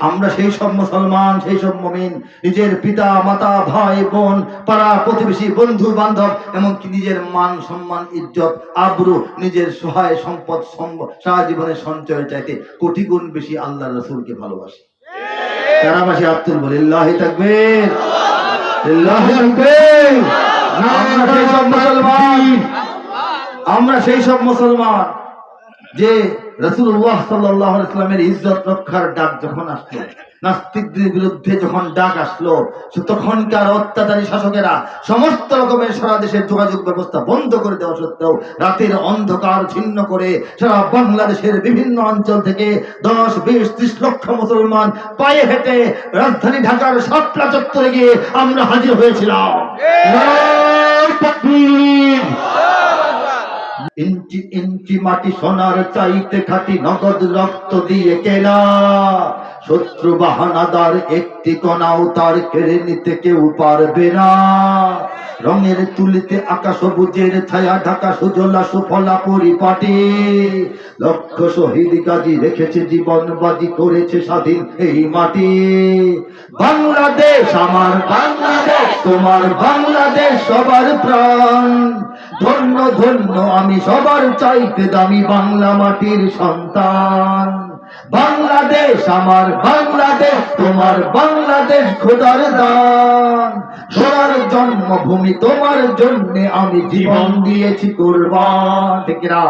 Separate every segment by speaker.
Speaker 1: আমরা সেই সব মুসলমান, সেই সব মুমিন নিজের পিতা মাতা ভাই বোন পাড়া প্রতিবেশী বন্ধু বান্ধব এমনকি নিজের মান সম্মান ইজ্জত আবরু নিজের সহায় সম্পদ সারা জীবনের সঞ্চয় চাইতে কোটি গুণ বেশি আল্লাহ রাসূলকে ভালোবাসি। তারা বাসি আব্দুল লিল্লাহি তাকবীর, লিল্লাহি তাকবীর। আমরা সেই সব মুসলমান যে রাসূলুল্লাহ সাল্লাল্লাহু আলাইহি ওয়াসাল্লামের ইজ্জত রক্ষার ডাক যখন আসলো, নাস্তিকদের বিরুদ্ধে যখন ডাক আসলো, তখনকার অত্যাচারী শাসকেরা সমস্ত রকমের সারা দেশের যোগাযোগ ব্যবস্থা বন্ধ করে দেওয়া সত্ত্বেও রাতের অন্ধকার ছিন্ন করে সারা বাংলাদেশের বিভিন্ন অঞ্চল থেকে 10, 20, 30 লক্ষ মুসলমান পায়ে হেঁটে রাজধানী ঢাকার শাপলা চত্বরে গিয়ে আমরা হাজির হয়েছিলাম। নারায়ে তাকবীর। ইঞ্চি ইঞ্চি মাটি সোনার চাইতে খাঁটি নগদ রক্ত দিয়ে কেনা, শত্রু বাহানাদার একটি কণাও তার কেড়ে নিতে কেউ পারবে না। রঙের তুলিতে আকাশ সবুজের ছায়া ঢাকা সুজলা সুফলা পরিপাটি, লক্ষ শহীদ গাজী রেখেছে জীবন বাজি করেছে স্বাধীন এই মাটি। বাংলাদেশ আমার বাংলাদেশ, তোমার বাংলাদেশ সবার প্রাণ, ধন্য ধন্য আমি সবার চাইতে দামি বাংলা মাটির সন্তান। বাংলাদেশ আমার বাংলাদেশ, তোমার বাংলাদেশ খোদার দান, সোনার জন্মভূমি তোমার জন্য আমি জীবন দিয়েছি কুরবান। ঠিক না?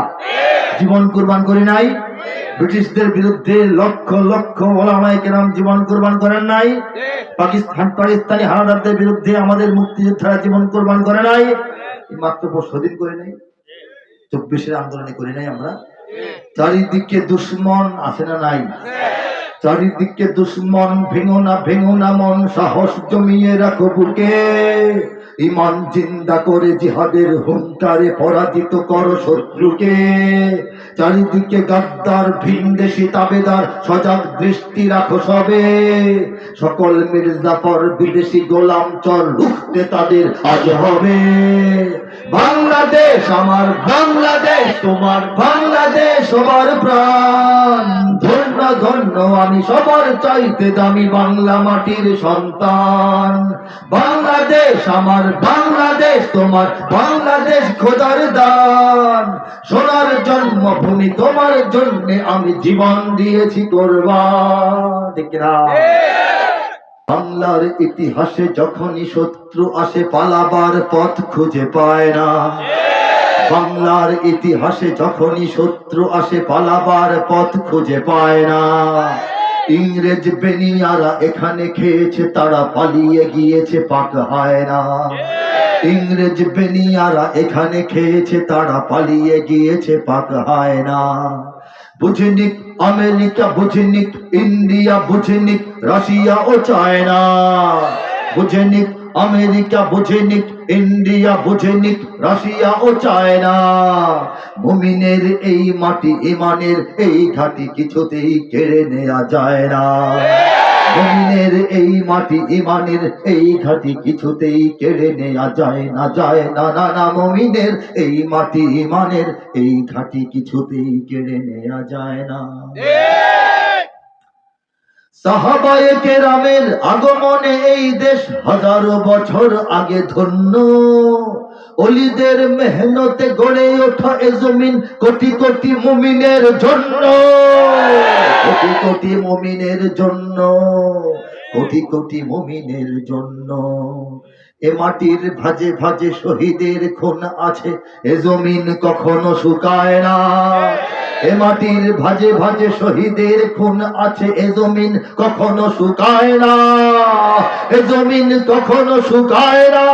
Speaker 1: জীবন কুরবান করি নাই? ব্রিটিশদের বিরুদ্ধে লক্ষ লক্ষ ওলামায়ে কেরাম জীবন কুরবান করেন নাই? পাকিস্তানি হানাদারদের বিরুদ্ধে আমাদের মুক্তিযোদ্ধারা জীবন কুরবান করে নাই? মাত্র 5 দিন করে নাই, 24-এর আন্দোলনে করে নাই আমরা? চারিদিকে দুশ্মন আছে না নাই? চারিদিকে দুশ্মন, ভেঙো না মন, সাহস জমিয়ে রাখো বুকে, ইমান জিন্দা করে জিহাদের হুঙ্কারে পরাজিত করো শত্রুকে। চারিদিকে গাদ্দার ভিনদেশী তাবেদার, সজাগ দৃষ্টি রাখো সবে, সকল মির্জাফর বিদেশি গোলাম চর রুখতে তাদের আজ হবে। বাংলাদেশ আমার বাংলাদেশ, তোমার বাংলাদেশ সবার প্রাণ, ধন্য ধন্য আমি সবার চাইতে দামি বাংলা মাটির সন্তান। বাংলাদেশ আমার বাংলাদেশ, তোমার বাংলাদেশ খোদার দান, সোনার জন্মভূমি তোমার জন্য আমি জীবন দিয়েছি কুরবান। ঠিক না? বাংলার ইতিহাসে যখনই শত্রু আসে পালাবার পথ খুঁজে পায় না। বাংলার ইতিহাসে যখনই শত্রু আসে পালাবার পথ খুঁজে পায় না। ইংরেজ বেনিয়ারা এখানে খেয়েছে, তারা পালিয়ে গিয়েছে পাক হয় না। ইংরেজ বেনিয়ারা এখানে খেয়েছে, তারা পালিয়ে গিয়েছে পাক হয় না। বুঝিনিক আমেরিকা, বুঝিনিক ইন্ডিয়া, বুঝিনিক রাশিয়া ও চায়না, বুঝিনিক আমেরিকা, বুঝিনিক ইন্ডিয়া, বুঝিনিক রাশিয়া ও চায়না। মুমিনের এই মাটি ইমানের এই ঘাটি কিছুতেই কেড়ে নেওয়া যায় না। মুমিনের এই মাটি ইমানের এই ঘাটি কিছুতেই কেড়ে নেওয়া যায় না, যায় না, না না। মুমিনের এই মাটি ইমানের এই ঘাটি কিছুতেই কেড়ে নেওয়া যায় না। সাহাবায়ে কেরামের আগমনে এই দেশ হাজারো বছর আগে ধন্য, ওলিদের মেহনতে গড়ে ওঠা এ জমিন কোটি কোটি মুমিনের জন্য, কোটি কোটি মুমিনের জন্য, কোটি কোটি মুমিনের জন্য। এ মাটির ভাজে ভাজে শহীদের খুন আছে, এ জমিন কখনো শুকায় না। এ মাটির ভাজে ভাজে শহীদের খুন আছে, এ জমিন কখনো শুকায় না, এ জমিন কখনো শুকায় না।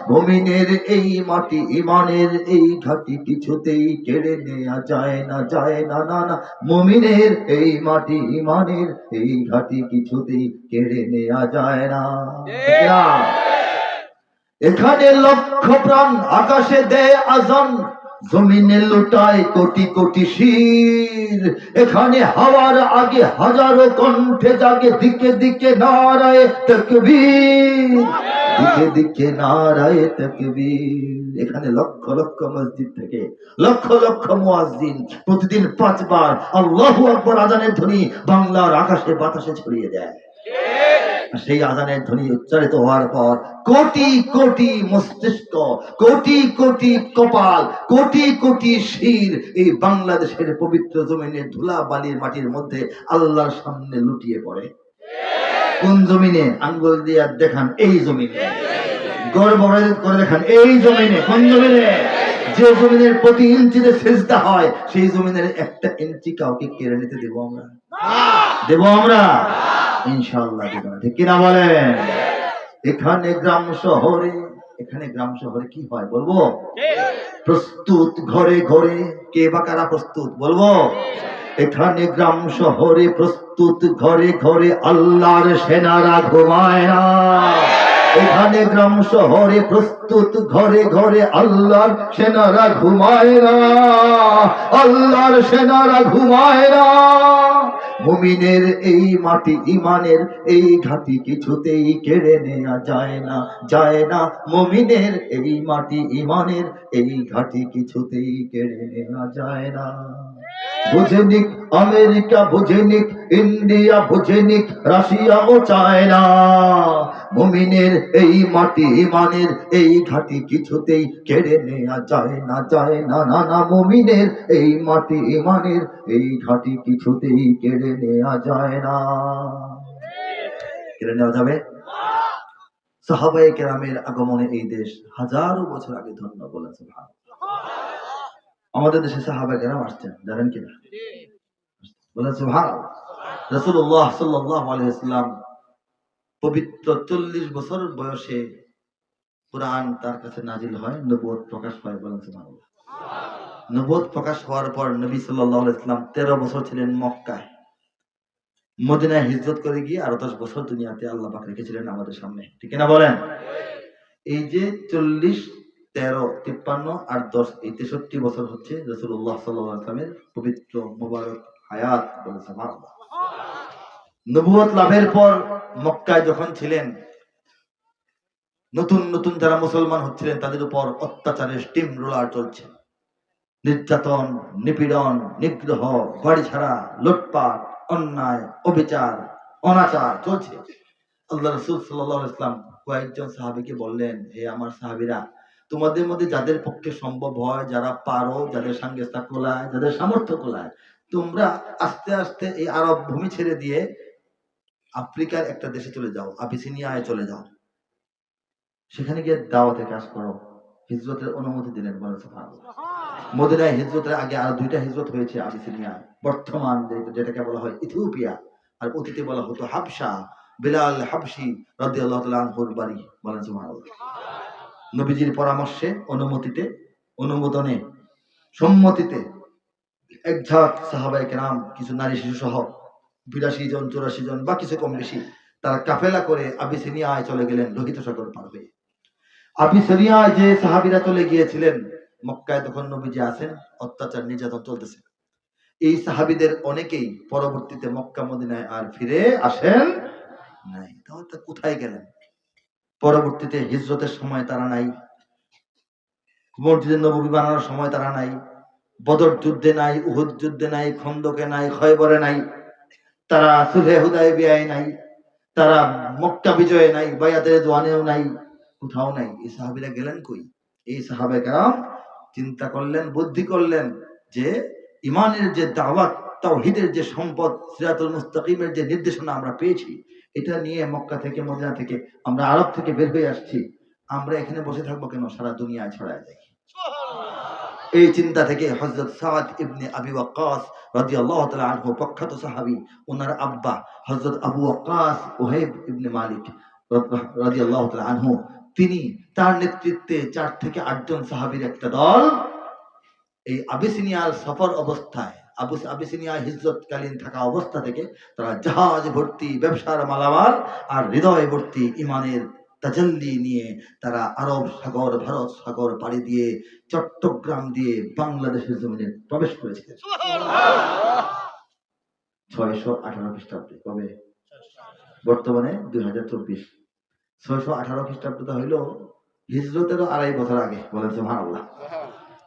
Speaker 1: মুমিনের এই মাটি ইমানের এই ঘাটি কিছুতেই কেড়ে নেওয়া যায় না, যায় না, না না। মুমিনের এই মাটি ইমানের এই ঘাটি কিছুতেই কেড়ে নেওয়া যায় না। এখানে লক্ষ প্রাণ আকাশে দেয় আজান, জমিনে লুটায় কোটি কোটি শির। এখানে হাওয়ার আগে হাজারো কণ্ঠে জাগে, দিকে দিকে নারায়ে তাকবীর। দিকে দিকে নারায়ে তাকবীর। এখানে লক্ষ লক্ষ মসজিদ থেকে লক্ষ লক্ষ মুয়াজ্জিন প্রতিদিন 5 বার আল্লাহু আকবার আজানের ধ্বনি বাংলার আকাশে বাতাসে ছড়িয়ে দেয়। সেই আজানের ধ্বনি উচ্চারিত হওয়ার পর কোটি কোটি মস্তিষ্ক, কোটি কোটি কপাল, কোটি কোটি শির এই বাংলাদেশের পবিত্র জমিনের ধুলা বালির মাটির মধ্যে আল্লাহর সামনে লুটিয়ে পড়ে। কোন জমিনে? আঙ্গুল দিয়ে দেখান, এই জমিনে। গর্ব করে দেখান, এই জমিনে। কোন জমিনে? যে জমিনের প্রতি ইঞ্চিতে সেজদা হয়, সেই জমিনের একটা ইঞ্চি কাউকে কেড়ে নিতে দেব আমরা? দেব আমরা? ইনশাআল্লাহ দেব না। ঠিক কিনা বলেন? এখানে গ্রাম শহরে, এখানে গ্রাম শহরে কি হয় বলবো? প্রস্তুত ঘরে ঘরে। কে বা কারা প্রস্তুত বলবো? এখানে গ্রাম শহরে প্রস্তুত ঘরে ঘরে আল্লাহর সেনারা ঘুমায় না। এখানে গ্রাম শহরে প্রস্তুত ঘরে ঘরে আল্লাহর সেনারা ঘুমায় না। আল্লাহর সেনারা ঘুমায় না। মুমিনের এই মাটি ইমানের এই ঘাটি কিছুতেই কেড়ে নেওয়া যায় না, যায় না। মুমিনের এই মাটি ইমানের এই ঘাটি কিছুতেই কেড়ে নেওয়া যায় না। বুঝে নিক আমেরিকা, বুঝে নিক ইন্ডিয়া, বুঝে নিক রাশিয়া ও চায়না, মুমিনের এই মাটি ইমানের এই ঘাটি কিছুতেই কেড়ে নেওয়া যায় না, যায় না। না না, মুমিনের এই মাটি ইমানের এই ঘাটি কিছুতেই কেড়ে নেওয়া যায় না। কেড়ে নেওয়া যাবে? সাহাবায়ে কেরামের আগমনে এই দেশ হাজারো বছর আগে ধন্য বলেন সুবহানাল্লাহ। আমাদের দেশে সাহাবায়ে কেরাম আসছেন, জানেন কিনা? বলেন সুবহানাল্লাহ। রাসূলুল্লাহ সাল্লাল্লাহু আলাইহি ওয়াসাল্লাম পবিত্র 40 বছর বয়সে কুরআন তার কাছে নাজিল হয়, নবুয়ত প্রকাশ হয়। বলেন সুবহানাল্লাহ। নবুয়ত প্রকাশ হওয়ার পর নবী সাল্লাল্লাহু আলাইহি ওয়াসাল্লাম 13 বছর ছিলেন মক্কায়। মদিনায় হিজরত করে গিয়ে আরো 10 বছর দুনিয়াতে আল্লাহ পাক রেখেছিলেন আমাদের সামনে। ঠিক কিনা বলেন? এই যে 40, 13, 53 আর 10, এই 63 বছর হচ্ছে রাসূলুল্লাহ সাল্লাল্লাহু আলাইহি ওয়াসাল্লামের পবিত্র মোবারক হায়াত। বলেন সুবহানাল্লাহ। নবুয়ত লাভের পর মক্কায় যখন ছিলেন, নতুন নতুন যারা মুসলমান হচ্ছিলেন তাদের উপর অত্যাচারের স্টিম রোলার চলছে। নির্যাতন, নিপীড়ন, নিগ্রহ, বাড়ি ছাড়া, লুটপাট, অন্যায়, অবিচার, অনাচার চলছে। আল্লাহ রাসূল সাল্লাল্লাহু আলাইহি ওয়াসাল্লাম কয়েকজন সাহাবীকে বললেন, হে আমার সাহাবীরা, তোমাদের মধ্যে যাদের পক্ষে সম্ভব হয়, যারা পারো, যাদের সাঙ্গেস্তা কোলায়, যাদের সামর্থ্য কোলায়, তোমরা আস্তে আস্তে এই আরব ভূমি ছেড়ে দিয়ে আফ্রিকার একটা দেশে চলে যাও, আবিসিনিয়ায় চলে যাও, সেখানে গিয়ে দাওয়াতে কাজ করো। হিজরতের অনুমতি দিলেন। বলেন সুবহানাল্লাহ। মদিনায় হিজরতের আগে আরো 2টা হিজরত হয়েছে আবিসিনিয়ায়, বর্তমান যেটাকে বলা হয় ইথিওপিয়া, আর অতীতে বলা হতো হাবশা। বিলাল হাবশি রাদিয়াল্লাহু তাআলা আনহুর বাড়ি। বলেন সুবহানাল্লাহ। নবীজির পরামর্শে, অনুমতিতে, অনুমোদনে, সম্মতিতে একঝাঁক সাহাবায়ে কেরাম, কিছু নারী শিশু সহ 82 জন, 84 জন বা কিছু কম বেশি, তারা কাফেলা করে আবিসিনিয়ায় চলে গেলেন, লোহিত সাগর পার হয়ে। আবিসিনিয়ায় যে সাহাবীরা চলে গিয়েছিলেন, মক্কায় তখন নবীজি আছেন, অত্যাচার নির্যাতন চলতেছে। এই সাহাবীদের অনেকেই পরবর্তীতে মক্কা মদিনায় আর ফিরে আসেন নাই। তাহলে কোথায় গেলেন? পরবর্তীতে হিজরতের সময় তারা নাই, মসজিদে নববী বানানোর সময় তারা নাই, বদর যুদ্ধে নাই, উহুদ যুদ্ধে নাই, খন্দকে নাই, খয়বরে নাই, তারা সুলহে হুদায়বিয়ায় নাই, তারা মক্কা বিজয়ে নাই, বায়াতে রিদওয়ানেও নাই, কোথাও নাই। এই সাহাবীরা গেলেন কই? এই সাহাবায়ে কেরাম চিন্তা করলেন, বুদ্ধি করলেন যে ইমানের যে দাওয়াত, তাওহীদের যে সম্পদ, সিরাতুল মুস্তাকিমের যে নির্দেশনা আমরা পেয়েছি, এটা নিয়ে মক্কা থেকে, মদিনা থেকে, আমরা আরব থেকে বের হয়ে আসছি, আমরা এখানে বসে থাকবো কেন? সারা দুনিয়ায় ছড়ায় যাই। এই চিন্তা থেকে হযরত সাদ ইবনে আবি ওয়াক্কাস রাদিয়াল্লাহু তাআলা আনহু, প্রখ্যাত সাহাবী, ওনার আব্বা হযরত আবু ওয়াক্কাস ওহাইব ইবনে মালিক রাদিয়াল্লাহু তাআলা আনহু, তিনি তার নেতৃত্বে 4 থেকে 8 জন সাহাবীর একটা দল এই আবিসিনিয়ার সফর অবস্থায়, আবিসিনিয়ায় হিজরতকালীন থাকা অবস্থা থেকে তারা জাহাজ ভর্তি ব্যবসার মালামাল আর হৃদয় ভর্তি ইমানের তাজাল্লি নিয়ে তারা আরব সাগর, ভারত সাগর পাড়ি দিয়ে চট্টগ্রাম দিয়ে বাংলাদেশের জমিনে প্রবেশ করেছিলেন। 618 খ্রিস্টাব্দে। কবে? বর্তমানে 2024। 618 খ্রিস্টাব্দ হইল হিজরতেরও 2.5 বছর আগে, বলেন সুবহানাল্লাহ।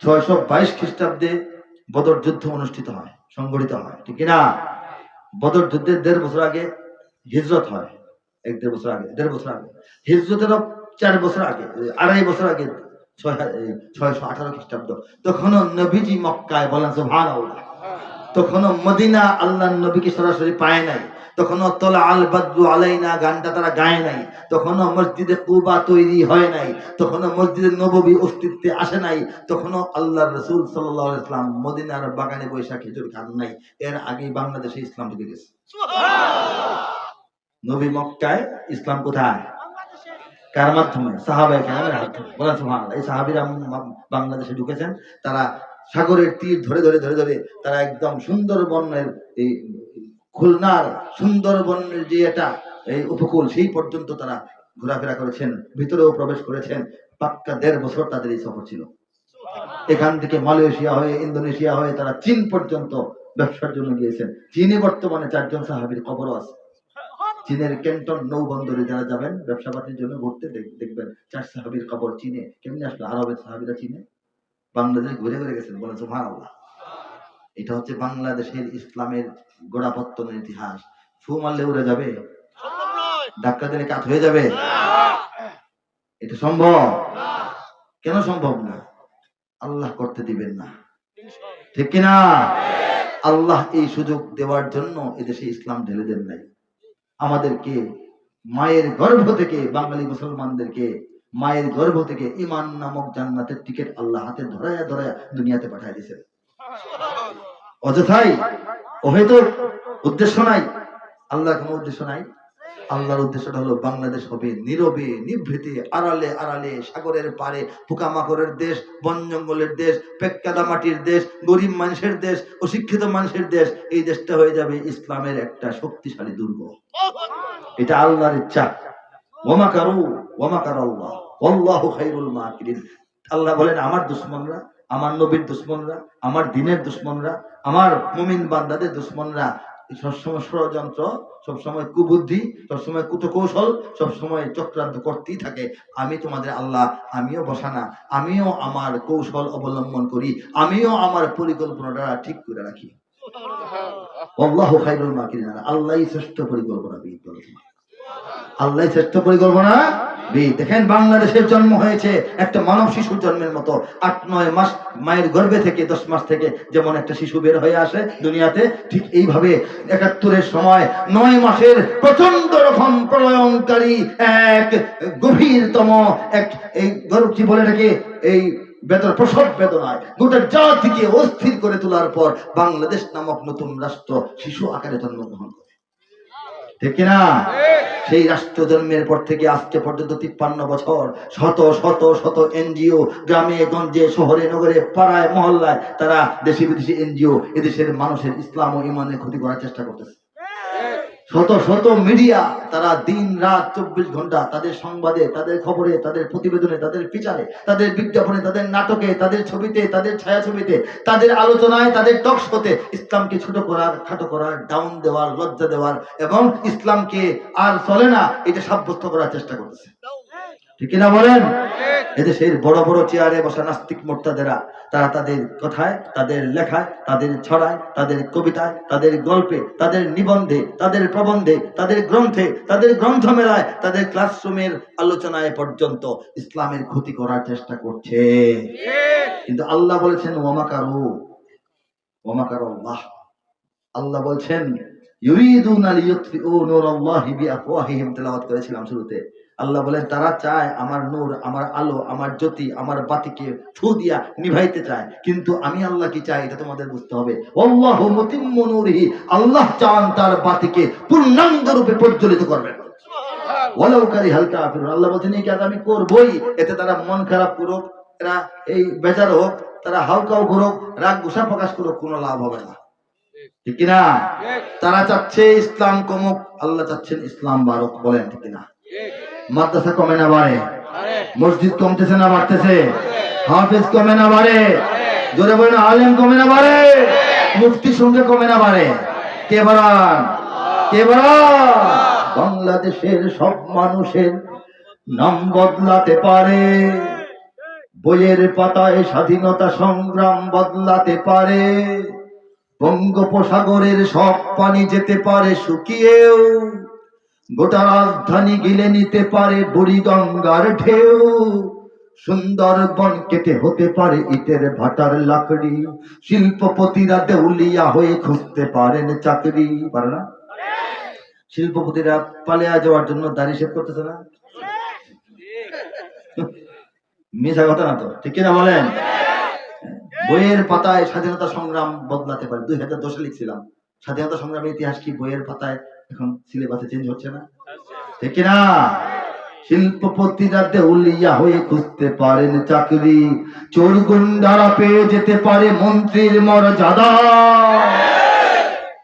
Speaker 1: 622 খ্রিস্টাব্দে বদর যুদ্ধ অনুষ্ঠিত হয়, সংগঠিত হয়, ঠিক কিনা? বদর যুদ্ধের 1.5 বছর আগে হিজরত হয়, 1-1.5 বছর আগে, 1.5 বছর আগে হিজরতেরও 4 বছর আগে, 2.5 বছর আগে 618 খ্রিস্টাব্দ। তখনও নবীজি মক্কায়, বলেন সুবহানাল্লাহ। তখনও মদিনা আল্লাহর নবীকে সরাসরি পায় নাই, তখনও তলা আল বাদরু আলাইনা গানটা তারা গায় নাই, তখনও মসজিদে কুবা তৈরি হয় নাই, তখনও মসজিদে নববী অস্তিত্বে আসে নাই, তখনও আল্লাহর রাসূল সাল্লাল্লাহু আলাইহি ওয়াসাল্লাম মদিনার বাগানে বৈশা খেজুর খান নাই। এর আগেই বাংলাদেশে ইসলাম ঢুকে গেছে। নবী মক্কায়, ইসলাম কোথায়? কার মাধ্যমে? সাহাবায়ে কেরামের মাধ্যমে, বলেন সুবহানাল্লাহ। এই সাহাবীরা বাংলাদেশে ঢুকেছেন, তারা সাগরের তীর ধরে ধরে ধরে ধরে তারা একদম সুন্দরবনের, এই খুলনার সুন্দরবনের যে এটা এই উপকূল, সেই পর্যন্ত তারা ঘোরাফেরা করেছেন, ভিতরেও প্রবেশ করেছেন। পাক্কা 1.5 বছর তাদের এই সফর ছিল। এখান থেকে মালয়েশিয়া হয়ে, ইন্দোনেশিয়া হয়ে তারা চীন পর্যন্ত ব্যবসার জন্য গিয়েছেন। চীনে বর্তমানে 4 জন সাহাবীর কবরও আছে। চীনের ক্যান্টন নৌবন্দরে যারা যাবেন ব্যবসা পাতির জন্য ঘুরতে, দেখবেন 4 সাহাবীর কবর চীনে। কেমনি আসলো? আরবের সাহাবীরা চীনে বাংলাদেশ ঘুরে ঘুরে গেছেন, বলেন সুবহানাল্লাহ। এটা হচ্ছে বাংলাদেশের ইসলামের গোড়াপত্তনের ইতিহাস। ফু মারলে উড়ে যাবে? ধাক্কা দিলে কাত হয়ে যাবে? এটা সম্ভব? কেন সম্ভব না? আল্লাহ করতে দিবেন না, ঠিক কিনা? আল্লাহ এই সুযোগ দেওয়ার জন্য এদেশে ইসলাম ঢেলে দেন নাই। আমাদেরকে মায়ের গর্ভ থেকে, বাঙালি মুসলমানদেরকে মায়ের গর্ভ থেকে ঈমান নামক জান্নাতের টিকিট আল্লাহ হাতে ধরায়া ধরায়া দুনিয়াতে পাঠিয়ে দিয়েছেন। অযথাই, অহেতুক উদ্দেশ্য নাই। আল্লাহর কোনো উদ্দেশ্য নাই। আল্লাহর উদ্দেশ্যটা হলো বাংলাদেশ হবে নীরবে নিভৃতে, আড়ালে আড়ালে, সাগরের পারে, পোকামাকড়ের দেশ, বন জঙ্গলের দেশ, পেটকাদা মাটির দেশ, গরিব মানুষের দেশ, অশিক্ষিত মানুষের দেশ। এই দেশটা হয়ে যাবে ইসলামের একটা শক্তিশালী দুর্গ। এটা আল্লাহর ইচ্ছা। ওয়া মাকারু ওয়া মাকারাল্লাহ ওয়াল্লাহু খায়রুল মাকিরিন। আল্লাহ বলেন, আমার দুশমনরা, আমার নবীর দুশমনরা, আমার দ্বীনের দুশমনরা, আমার মুমিন বান্দাদের দুশমনরা সবসময় ষড়যন্ত্র, সবসময় কুবুদ্ধি, সবসময় কুটকৌশল, সবসময় চক্রান্ত করতেই থাকে। আমি তোমাদের আল্লাহ, আমিও বসানা, আমিও আমার কৌশল অবলম্বন করি, আমিও আমার পরিকল্পনাটা ঠিক করে রাখি। আল্লাহু খায়রুল মাকিরিন। আল্লাহই শ্রেষ্ঠ পরিকল্পনাবিদ। আল্লাহ শ্রেষ্ঠ পরিকল্পনা। দেখেন, বাংলাদেশের জন্ম হয়েছে একটা মানব শিশুর জন্মের মতো। 8-9 মাস মায়ের গর্ভে থেকে, 10 মাস থেকে যেমন একটা শিশু বের হয়ে আসে দুনিয়াতে, ঠিক এইভাবে 71-এর সময় 9 মাসের প্রচন্ড রকম প্রলয়ঙ্কারী এক গভীরতম এক, এই গর্ভটি বলে রেখে এই বেদনা, প্রসব বেদনায় গোটা জাতিকে অস্থির করে তোলার পর বাংলাদেশ নামক নতুন রাষ্ট্র শিশু আকারে জন্মগ্রহণ করে, ঠিক কিনা? সেই রাষ্ট্র জন্মের পর থেকে আজকে পর্যন্ত 53 বছর শত শত শত এনজিও গ্রামে গঞ্জে শহরে নগরে পাড়ায় মহল্লায় তারা দেশি বিদেশি এনজিও এদেশের মানুষের ইসলাম ও ইমানের ক্ষতি করার চেষ্টা করতেছে। শত শত মিডিয়া তারা দিন রাত 24 ঘন্টা তাদের সংবাদে, তাদের খবরে, তাদের প্রতিবেদনে, তাদের ফিচারে, তাদের বিজ্ঞাপনে, তাদের নাটকে, তাদের ছবিতে, তাদের ছায়াছবিতে, তাদের আলোচনায়, তাদের টক শোতে ইসলামকে ছোট করার, খাটো করার, ডাউন দেওয়ার, লজ্জা দেওয়ার এবং ইসলামকে আর চলে না এটা সাব্যস্ত করার চেষ্টা করতেছে, ঠিক কিনা বলেন? এদেশের বড় বড় চেয়ারে বসা নাস্তিক মোর্তাদেরা তারা তাদের কথায়, তাদের লেখায়, তাদের ছড়ায়, তাদের কবিতায়, তাদের গল্পে, তাদের নিবন্ধে, তাদের প্রবন্ধে, তাদের গ্রন্থে, তাদের গ্রন্থ মেলায়, তাদের ক্লাসরুমের আলোচনায় পর্যন্ত ইসলামের ক্ষতি করার চেষ্টা করছে। কিন্তু আল্লাহ বলেছেন ওয়া মাকারু ওয়া মাকারাল্লাহ। আল্লাহ বলছেন ইউরিদুনা লিইউতফিউ নূরাল্লাহি বিআফওয়াহিহিম, তেলাওয়াত করেছিলাম শুরুতে। আল্লাহ বলেন তারা চায় আমার নূর, আমার আলো, আমার জ্যোতি, আমার বাতিকে ফু দিয়া নিভাইতে চায়, কিন্তু আমি আল্লাহ কি চাই এটা তোমাদের বুঝতে হবে। আল্লাহু মুতিম্মু নূরিহি, আল্লাহ চান তার বাতিকে পূর্ণাঙ্গ রূপে প্রজ্বলিত করবেন। ওয়ালাউ কারিহাল কাফিরুন, আল্লাহ বলেন এই কাজ আমি করবই, এতে তারা মন খারাপ করুক, এরা এই বেজার হোক, তারা হাউকাউ করুক, রাগ গুসা প্রকাশ করুক, কোনো লাভ হবে না, ঠিক কিনা? তারা চাচ্ছে ইসলাম কমুক, আল্লাহ চাচ্ছেন ইসলাম বাড়ুক, বলেন ঠিক কিনা? মাদ্রাসা কমে না বাড়ে? মসজিদ কমতেছে না বাড়তেছে? হাফেজ কমে না বাড়ে? জোরে বলেন আলেম কমে না বাড়ে? মুফতির সংখ্যা কমে না বাড়ে? কে বাড়ান? কে বাড়ান? বাংলাদেশের সব মানুষের নাম বদলাতে পারে, বইয়ের পাতায় স্বাধীনতা সংগ্রাম বদলাতে পারে, বঙ্গোপসাগরের সব পানি যেতে পারে শুকিয়েও, গোটা রাজধানী গিলে নিতে পারে বুড়িগঙ্গার ঢেউ, সুন্দরবন কেটে হতে পারে ইটের ভাটার লাকড়ি, শিল্পপতিরা দেউলিয়া হয়ে খুঁজতে পারেন চাকরি। পারে না? শিল্পপতিরা পালিয়ে যাওয়ার জন্য দাড়ি শেভ করতেছে না? মিশা কথা না তো, ঠিক কিনা বলেন? বইয়ের পাতায় স্বাধীনতা সংগ্রাম বদলাতে পারে। 2010 লিখছিলাম স্বাধীনতা সংগ্রামের ইতিহাস কি বইয়ের পাতায় এখন সিলেবাসে চেঞ্জ হচ্ছে না? ঠিক কিনা? শিল্পপতিরা দেউলিয়া হয়ে খুঁজতে পারেন চাকরি, চোর গুন্ডারা পেয়ে যেতে পারে মন্ত্রীর মর্যাদা।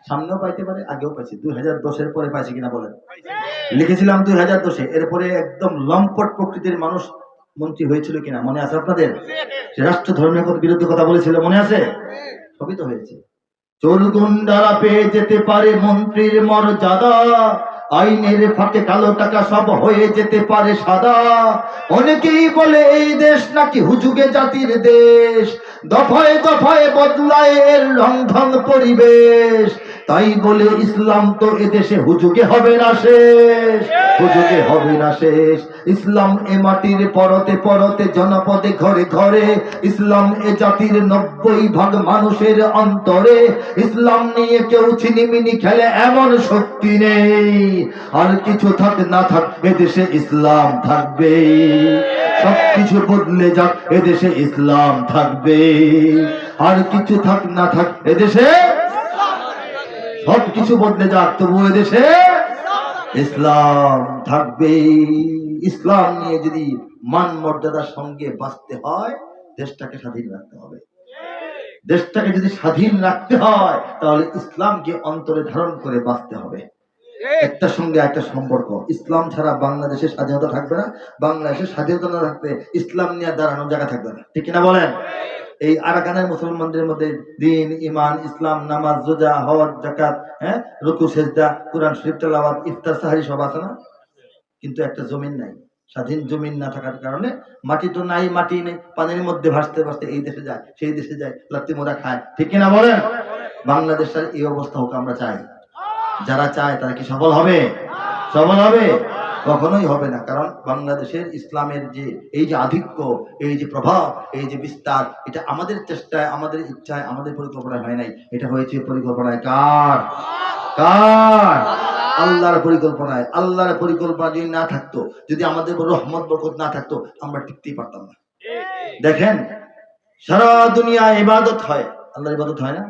Speaker 1: সামনেও পাইতে পারে, আগেও পাইছি। 2010 পরে পাইছি কিনা বলেন? লিখেছিলাম 2010। এরপরে একদম লম্পট প্রকৃতির মানুষ মন্ত্রী হয়েছিল কিনা মনে আছে আপনাদের? সে রাষ্ট্র ধর্মের বিরুদ্ধে কথা বলেছিল, মনে আছে? সবই তো হয়েছে। চোর গুন্ডারা পেয়ে যেতে পারে মন্ত্রীর মর্যাদা, আইনের ফাঁকে কালো টাকা সব হয়ে যেতে পারে সাদা। অনেকেই বলে এই দেশ নাকি হুজুগে জাতির দেশ, দফায় দফায় বদলায় এর রংঢং পরিবেশ। তাই বলে ইসলাম তো এদেশে হুজুগে হবে না শেষ, হুজুগে হবে না শেষ। ইসলাম এ মাটির পরতে পরতে জনপদে ঘরে ঘরে, ইসলাম এ জাতির 90% মানুষের অন্তরে। ইসলাম নিয়ে কেউ ছিনিমিনি খেলে এমন শক্তি নেই, আর কিছু থাক না থাক এদেশে ইসলাম থাকবে। সবকিছু বদলে যাক এদেশে ইসলাম থাকবে, আর কিছু থাক না থাক এদেশে, সবকিছু বদলে যাক তবু এদেশে ইসলাম থাকবে। ইসলাম নিয়ে যদি মান মর্যাদার সঙ্গে বাঁচতে হয়, দেশটাকে স্বাধীন রাখতে হবে। দেশটাকে যদি স্বাধীন রাখতে হয় তাহলে ইসলামকে অন্তরে ধারণ করে বাঁচতে হবে। একটার সঙ্গে একটা সম্পর্ক। ইসলাম ছাড়া বাংলাদেশের স্বাধীনতা থাকবে না, বাংলাদেশের স্বাধীনতা না থাকলে ইসলাম নিয়ে দাঁড়ানোর জায়গা থাকবে না। ঠিক কিনা বলেন? এই আরাকানের মুসলমানদের মধ্যে দিন, ইমান, ইসলাম, নামাজ, রোজা, হজ, যাকাত, রুকু, সেজদা, কোরআন শরীফ তেলাওয়াত, ইফতার, সাহরি সব আছে না? কিন্তু একটা জমিন নাই। স্বাধীন জমিন না থাকার কারণে মাটি তো নাই, মাটি নেই, পানির মধ্যে ভাসতে ভাসতে এই দেশে যায় সেই দেশে যায়, লাত্তি মোড়া খায়। ঠিক কিনা বলেন? বাংলাদেশের এই অবস্থা হোক আমরা চাই। যারা চায় তারা কি সফল হবে? সফল হবে? কখনোই হবে না। কারণ বাংলাদেশের ইসলামের যে এই যে আধিক্য, এই যে প্রভাব, এই যে বিস্তার, এটা আমাদের চেষ্টায়, আমাদের ইচ্ছায়, আমাদের পরিকল্পনায় হয় নাই। এটা হয়েছে পরিকল্পনায় কার? কার? আল্লাহর পরিকল্পনায়। আল্লাহর পরিকল্পনা যদি না থাকতো, যদি আমাদের রহমত বরকত না থাকতো, আমরা টিকতেই পারতাম না। দেখেন সারা দুনিয়া ইবাদত হয়, আল্লাহর ইবাদত হয় না?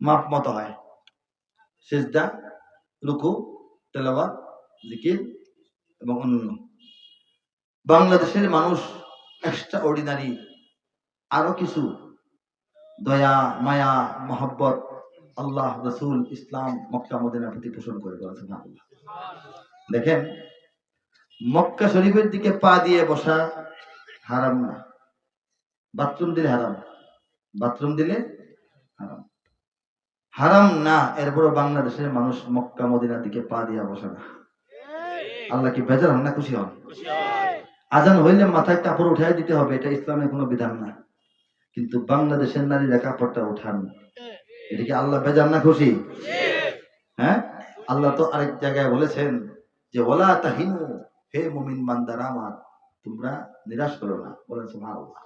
Speaker 1: মাপ মতো হয়। সেজদা, রুকু, তেলাওয়াত, জিকির এবং অন্যান্য। বাংলাদেশের মানুষ এক্সট্রা অর্ডিনারি আরো কিছু দয়া, মায়া, মহব্বত আল্লাহ, রসুল, ইসলাম, মক্কা মদিনার প্রতি পোষণ করে বলেছেন। দেখেন মক্কা শরীফের দিকে পা দিয়ে বসা হারাম না, বাথরুম দিলে হারাম, বাথরুম দিলে হারাম, হারাম না। এরপরও বাংলাদেশের মানুষ মক্কা মদিনার দিকে পা দিয়ে বসে না। আল্লাহ কি বেজার হন না খুশি হন? আজান হইলে মাথায় কাপড় উঠাই দিতে হবে, এটা ইসলামের কোনো বিধান না। কিন্তু বাংলাদেশের নারীরা কাপড়টা উঠান, এটা কি আল্লাহ বেজার না খুশি? হ্যাঁ, আল্লাহ তো আরেক জায়গায় বলেছেন যে ওয়ালা তাহিনু, হে মুমিন বান্দারা আমার, তোমরা নিরাশ করো না। বলেন সুবহানাল্লাহ।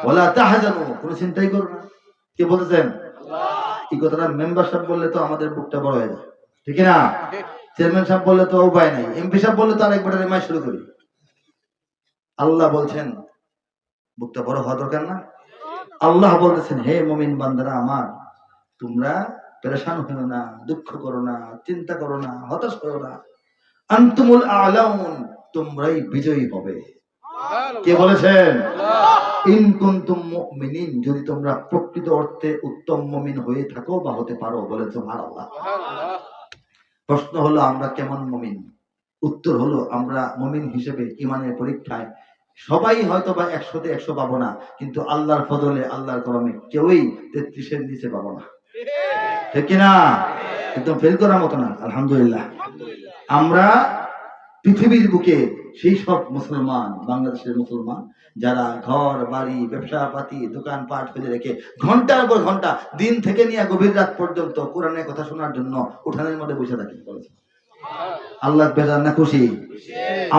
Speaker 1: ওয়ালা তাহজানু, কোনো চিন্তাই করো না। কে বলেছেন? আল্লাহ। এই কথাটা মেম্বার সাহেব বললে তো আমাদের বুকটা বড় হয়ে যায়, ঠিক না? চেয়ারম্যান সাহেব বললে তো উপায় নাই, এমপি সাহেব বললে তো আরেকবার রেমাই শুরু করি। আল্লাহ বলছেন বুকটা বড় হওয়া দরকার না? আল্লাহ বলতেছেন হে মুমিন বান্দারা আমার, তোমরা পেরেশান হও না, দুঃখ করো না, চিন্তা করো না, হতাশ করো না। আনতুমুল আলাউন, তোমরাই বিজয়ী হবে। কে বলেছেন? ইন কুনতুম মুমিনিন, যদি তোমরা প্রকৃত অর্থে উত্তম মুমিন হয়ে থাকো বা হতে পারো। বলে সুবহানাল্লাহ। প্রশ্ন হলো আমরা কেমন মুমিন? উত্তর হলো আমরা মুমিন হিসেবে ইমানের পরীক্ষায় সবাই হয়তো বা 100-তে 100 পাবো না, কিন্তু আল্লাহর ফজলে, আল্লাহর করমে কেউই 33-এর নিচে পাবো না। ঠিক কিনা? একদম ফেল করার মতো না। আলহামদুলিল্লাহ। আমরা পৃথিবীর বুকে সেই সব মুসলমান, বাংলাদেশের মুসলমান যারা ঘর বাড়ি ব্যবসা পাতি দোকানপাট ফেলে রেখে ঘন্টার পর ঘন্টা দিন থেকে নিয়ে গভীর রাত পর্যন্ত কোরআনের কথা শোনার জন্য উঠানের মধ্যে বসে থাকি, আল্লাহ বেজার না খুশি?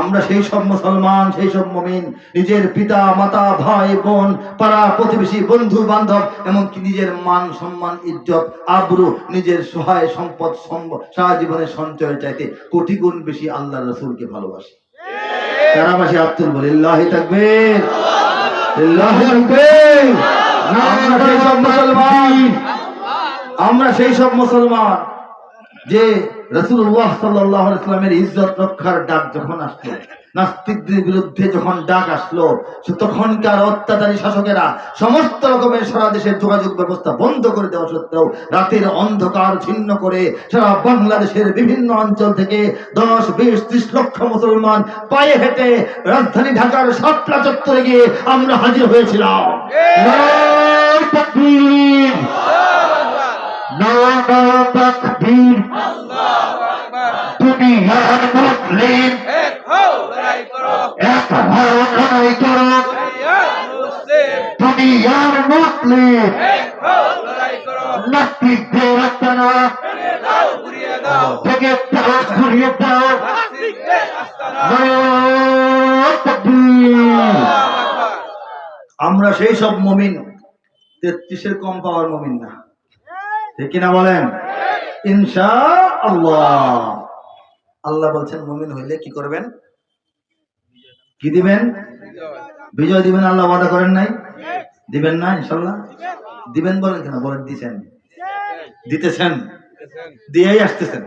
Speaker 1: আমরা সেই সব মুসলমান, সেই সব মুমিন, নিজের পিতা মাতা ভাই বোন পাড়া প্রতিবেশী বন্ধু বান্ধব এমনকি নিজের মান সম্মান ইজ্জত আবরু নিজের সহায় সম্পদ সারা জীবনের সঞ্চয় চাইতে কোটি গুণ বেশি আল্লাহ রাসূলকে ভালোবাসি। তারা বাসী আব্দুল লিল্লাহি তাকবীর, লিল্লাহি তাকবীর। আমরা সেই সব মুসলমান যে রাসূলুল্লাহ সাল্লাল্লাহু আলাইহি ওয়াসাল্লামের ইজ্জত রক্ষার ডাক যখন আসলো, নাস্তিকদের বিরুদ্ধে যখন ডাক আসলো, তখনকার অত্যাচারী শাসকেরা সমস্ত রকমের সারা দেশের যোগাযোগ ব্যবস্থা বন্ধ করে দেওয়া সত্ত্বেও রাতের অন্ধকার ছিন্ন করে সারা বাংলাদেশের বিভিন্ন অঞ্চল থেকে 10, 20, 30 লক্ষ মুসলমান পায়ে হেঁটে রাজধানী ঢাকার শাপলা চত্বরে গিয়ে আমরা হাজির হয়েছিলাম। নারায়ে তাকবীর, নারায়ে তাকবীর, দুনিয়ার মুসলিম এক হও, লড়াই করো, দুনিয়ার মুসলিম এক হও, লড়াই করো, নাস্তিকদের আস্তানা ঘুরিয়ে দাও, থেকে ঘুরিয়ে দাও, নাস্তিকদের আস্তানা। আমরা সেই সব মুমিন 33-এর কম পাওয়ার মুমিন না, ঠিক কিনা বলেন? ইনশাআল্লাহ। আল্লাহ বলছেন মুমিন হইলে কি করবেন? কি দিবেন? বিজয় দিবেন। আল্লাহ ওয়াদা করেন নাই? দিবেন না? ইনশাআল্লাহ দিবেন। বলেন কেন? বলেন দিছেন, দিতেছেন, দিয়েই আসতেছেন।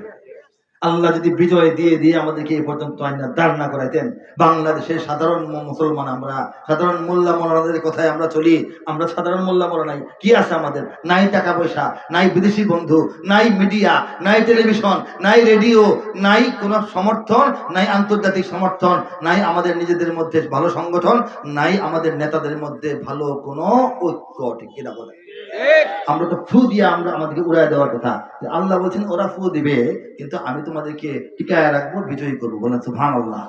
Speaker 1: আল্লাহ যদি বিজয় দিয়ে দিয়ে আমাদেরকে এই পর্যন্ত আইনা দাঁড় না করাইতেন, বাংলাদেশের সাধারণ মুসলমান আমরা, সাধারণ মোল্লা মোলানাদের কথায় আমরা চলি, আমরা সাধারণ মোল্লা মোলা নাই। কি আছে আমাদের? নাই টাকা পয়সা, নাই বিদেশি বন্ধু, নাই মিডিয়া, নাই টেলিভিশন, নাই রেডিও, নাই কোনো সমর্থন, নাই আন্তর্জাতিক সমর্থন, নাই আমাদের নিজেদের মধ্যে ভালো সংগঠন, নাই আমাদের নেতাদের মধ্যে ভালো কোনো ঐক্য। ঠিক কিনা বলে? আমরা তো ফু দিয়ে আমরা আমাদেরকে উড়ায় দেওয়ার কথা। আল্লাহ বলছেন ওরা ফু দিবে কিন্তু আমি তোমাদেরকে টিকায় রাখবো, বিজয়ী করবো। বলেন সুবহানাল্লাহ।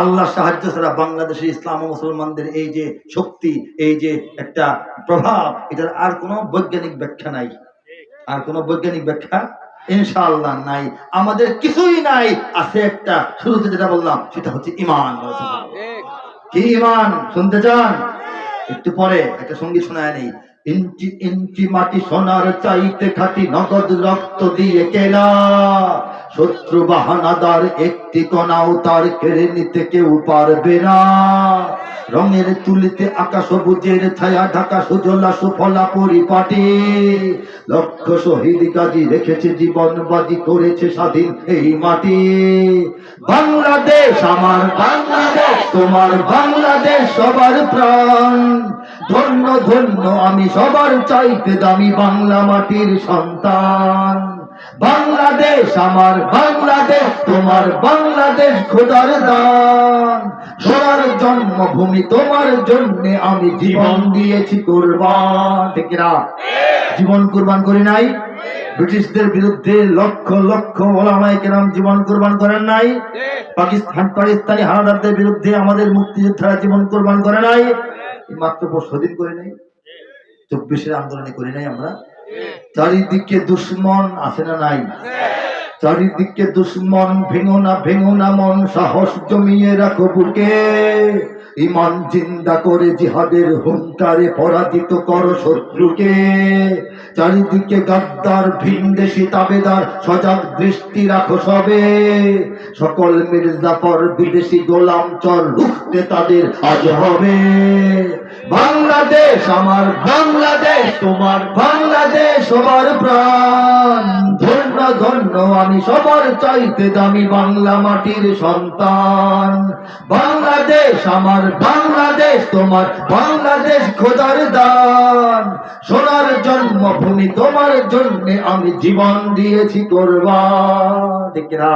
Speaker 1: আল্লাহ সাহায্য ছাড়া বাংলাদেশে ইসলাম ও মুসলমানদের এই যে শক্তি, এই যে একটা প্রভাব, এটার আর কোনো বৈজ্ঞানিক ব্যাখ্যা নাই, আর কোনো বৈজ্ঞানিক ব্যাখ্যা ইনশাআল্লাহ নাই। আমাদের কিছুই নাই, আছে একটা, শুরুতে যেটা বললাম সেটা হচ্ছে ঈমান। কি ঈমান শুনতে চান? একটু পরে একটা সঙ্গীত শোনায় নেই। ইঞ্চি ইঞ্চি মাটি সোনার চাইতে খাঁটি, নগদ রক্ত দিয়ে কেনা, শত্রু বাহানাদার একটি কণাও তার কেড়ে নিতে কেউ পারবে না। রঙের তুলিতে আকাশ সবুজের ছায়া ঢাকা, সুজলা সুফলা পরিপাটি, লক্ষ শহীদ গাজী রেখেছে জীবন বাজি, করেছে স্বাধীন এই মাটি। বাংলাদেশ আমার বাংলাদেশ, তোমার বাংলাদেশ সবার প্রাণ, ধন্য ধন্য আমি সবার চাইতে দামি বাংলা মাটির সন্তান। বাংলাদেশ আমার বাংলাদেশ, তোমার বাংলাদেশ খোদার দান, সোনার জন্মভূমি তোমার জন্য আমি জীবন দিয়েছি কুরবান। ঠিক না? জীবন কুরবান করি নাই? ব্রিটিশদের বিরুদ্ধে লক্ষ লক্ষ ওলামায়ে কেরাম জীবন কুরবান করেন নাই? পাকিস্তানি হানাদারদের বিরুদ্ধে আমাদের মুক্তিযোদ্ধারা জীবন কুরবান করে নাই? মাত্র 4 দিন করে নাই, 24-এর আন্দোলনে করি নাই আমরা? চারিদিকে দুশ্মন আছে না নাই? চারিদিকে দুশ্মন, ভেঙো না মন, সাহস জমিয়ে রাখো বুকে, ঈমান জিন্দা করে জিহাদের হুঙ্কারে পরাজিত করো শত্রুকে। চারিদিকে গাদ্দার ভিনদেশী তাবেদার, সজাগ দৃষ্টি রাখো সবে, সকল মির্জাফর বিদেশি গোলাম চর, রুখতে তাদের আজ হবে। বাংলাদেশ আমার বাংলাদেশ, তোমার বাংলাদেশ সবার প্রাণ, ধন্য ধন্য আমি সবার চাইতে দামি বাংলা মাটির সন্তান। বাংলাদেশ আমার বাংলাদেশ, তোমার বাংলাদেশ খোদার দান, সোনার জন্মভূমি তোমার জন্য আমি জীবন দিয়েছি কুরবান। ঠিক না?